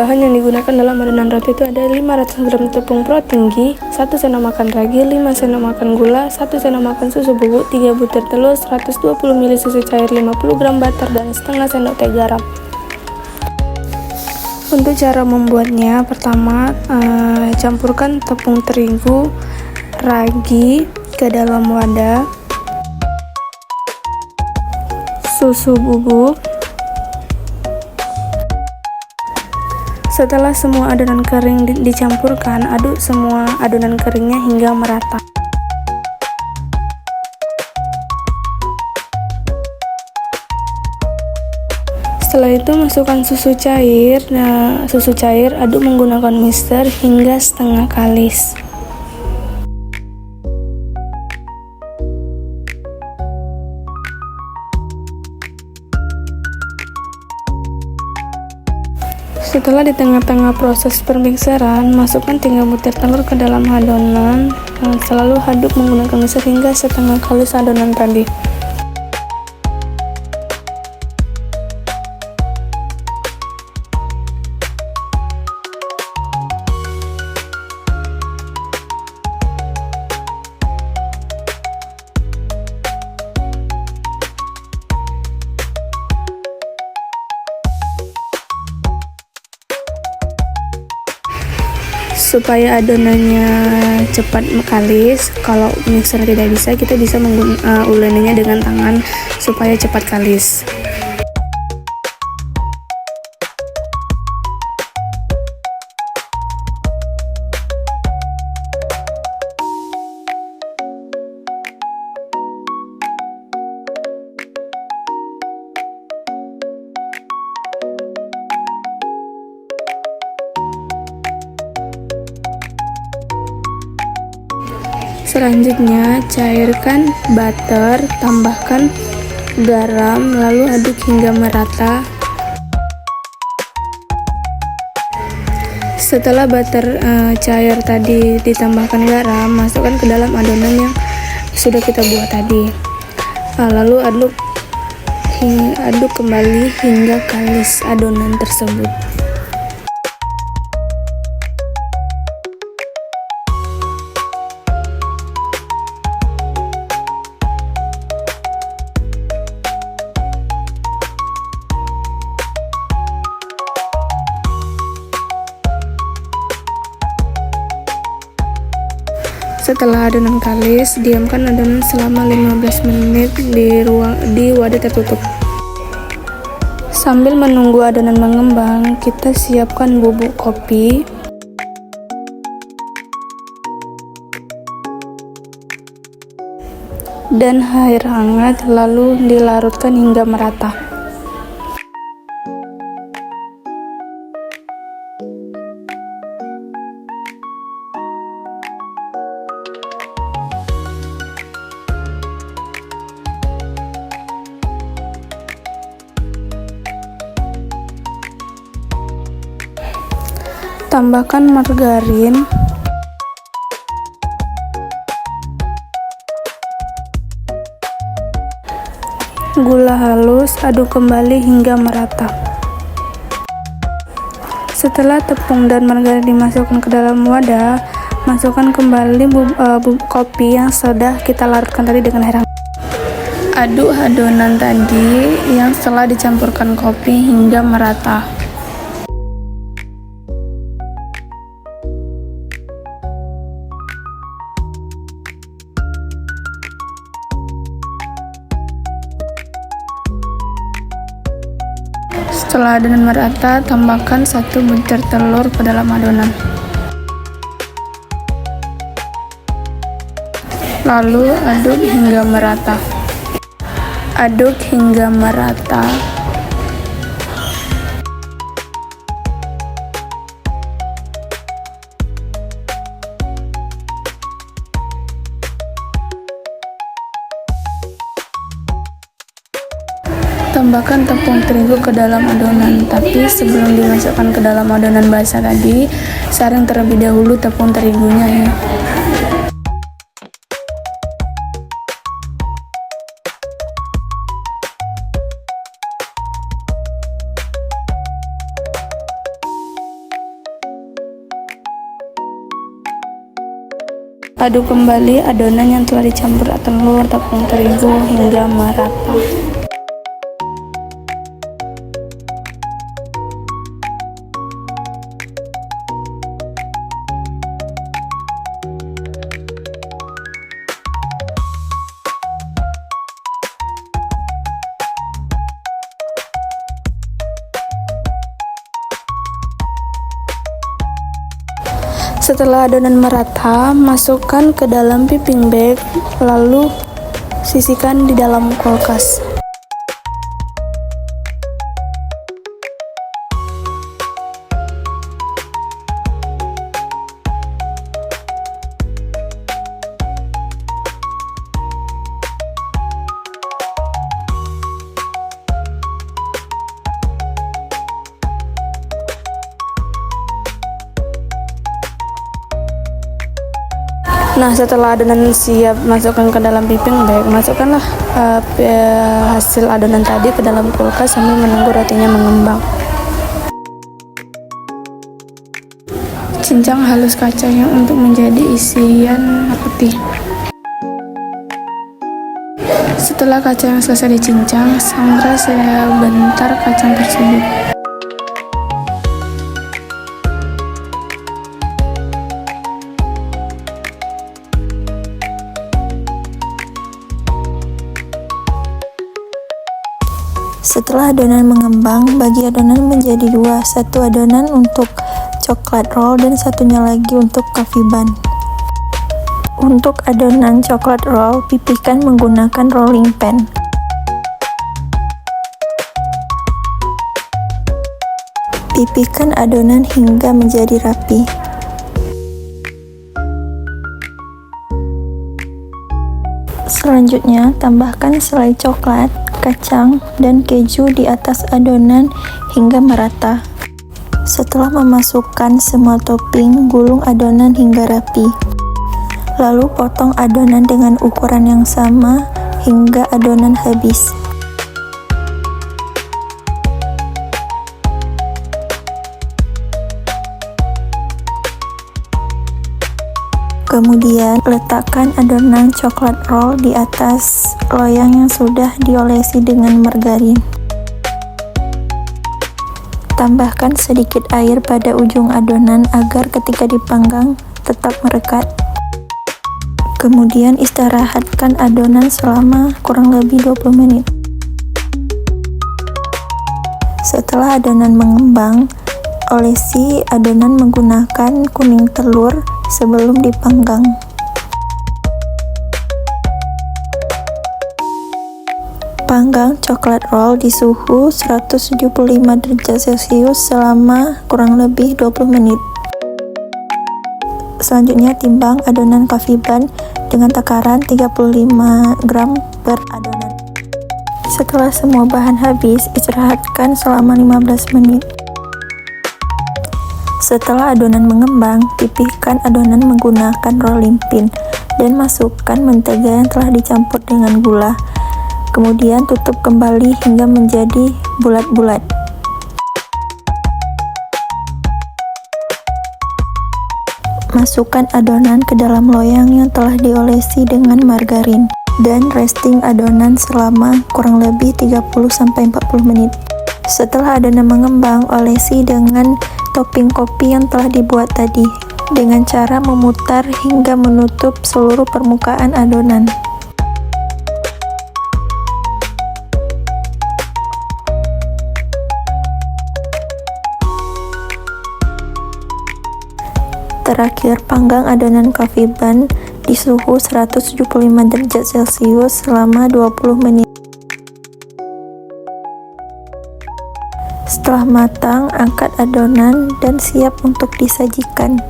Bahan yang digunakan dalam adonan roti itu ada 500 gram tepung tinggi, 1 sendok makan ragi, 5 sendok makan gula, 1 sendok makan susu bubuk, 3 butir telur, 120 ml susu cair, 50 gram butter, dan setengah sendok teh garam. Untuk cara membuatnya, pertama campurkan tepung terigu, ragi ke dalam wadah, susu bubuk. Setelah semua adonan kering dicampurkan, aduk semua adonan keringnya hingga merata. Setelah itu masukkan susu cair. Susu cair aduk menggunakan mixer hingga setengah kalis. Setelah di tengah-tengah proses permixeran, masukkan 3 butir telur ke dalam adonan. Selalu aduk menggunakan mixer hingga setengah kalis adonan tadi. Supaya adonannya cepat kalis, kalau mixer tidak bisa, kita bisa uleninya dengan tangan supaya cepat kalis. Selanjutnya, cairkan butter, tambahkan garam, lalu aduk hingga merata. Setelah butter cair tadi ditambahkan garam, masukkan ke dalam adonan yang sudah kita buat tadi. Lalu aduk kembali hingga kalis adonan tersebut. Setelah adonan kalis, diamkan adonan selama 15 menit di wadah tertutup. Sambil menunggu adonan mengembang, kita siapkan bubuk kopi, dan air hangat, lalu dilarutkan hingga merata. Tambahkan margarin, gula halus, aduk kembali hingga merata. Setelah tepung dan margarin dimasukkan ke dalam wadah, masukkan kembali bubuk kopi yang sudah kita larutkan tadi dengan air hangat. Aduk adonan tadi yang setelah dicampurkan kopi hingga merata. Setelah adonan merata, tambahkan 1 butir telur ke dalam adonan. Lalu aduk hingga merata. Aduk hingga merata. Tambahkan tepung terigu ke dalam adonan, tapi sebelum dimasukkan ke dalam adonan basah tadi, saring terlebih dahulu tepung terigunya ya. Aduk kembali adonan yang telah dicampur telur, tepung terigu hingga merata. Setelah adonan merata, masukkan ke dalam piping bag, lalu sisihkan di dalam kulkas. Nah, setelah adonan siap, masukkan ke dalam piping bag. Masukkanlah hasil adonan tadi ke dalam kulkas sambil menunggu rotinya mengembang. Cincang halus kacangnya untuk menjadi isian roti. Setelah kacang selesai dicincang, sangrai sebentar kacang tersebut. Setelah adonan mengembang, bagi adonan menjadi dua, satu adonan untuk coklat roll dan satunya lagi untuk coffee bun. Untuk adonan coklat roll, pipihkan menggunakan rolling pin. Pipihkan adonan hingga menjadi rapi. Selanjutnya, tambahkan selai coklat, kacang, dan keju di atas adonan hingga merata. Setelah memasukkan semua topping, gulung adonan hingga rapi. Lalu potong adonan dengan ukuran yang sama hingga adonan habis. Kemudian, letakkan adonan coklat roll di atas loyang yang sudah diolesi dengan margarin. Tambahkan sedikit air pada ujung adonan agar ketika dipanggang tetap merekat. Kemudian istirahatkan adonan selama kurang lebih 20 menit. Setelah adonan mengembang, olesi adonan menggunakan kuning telur sebelum dipanggang. Panggang coklat roll di suhu 175 derajat Celcius selama kurang lebih 20 menit. Selanjutnya timbang adonan coffee bun dengan takaran 35 gram per adonan. Setelah semua bahan habis, istirahatkan selama 15 menit. Setelah adonan mengembang, pipihkan adonan menggunakan rolling pin dan masukkan mentega yang telah dicampur dengan gula. Kemudian tutup kembali hingga menjadi bulat-bulat. Masukkan adonan ke dalam loyang yang telah diolesi dengan margarin dan resting adonan selama kurang lebih 30-40 menit. Setelah adonan mengembang, olesi dengan topping kopi yang telah dibuat tadi dengan cara memutar hingga menutup seluruh permukaan adonan. Terakhir, panggang adonan coffee bun di suhu 175 derajat Celcius selama 20 menit. Setelah matang, angkat adonan dan siap untuk disajikan.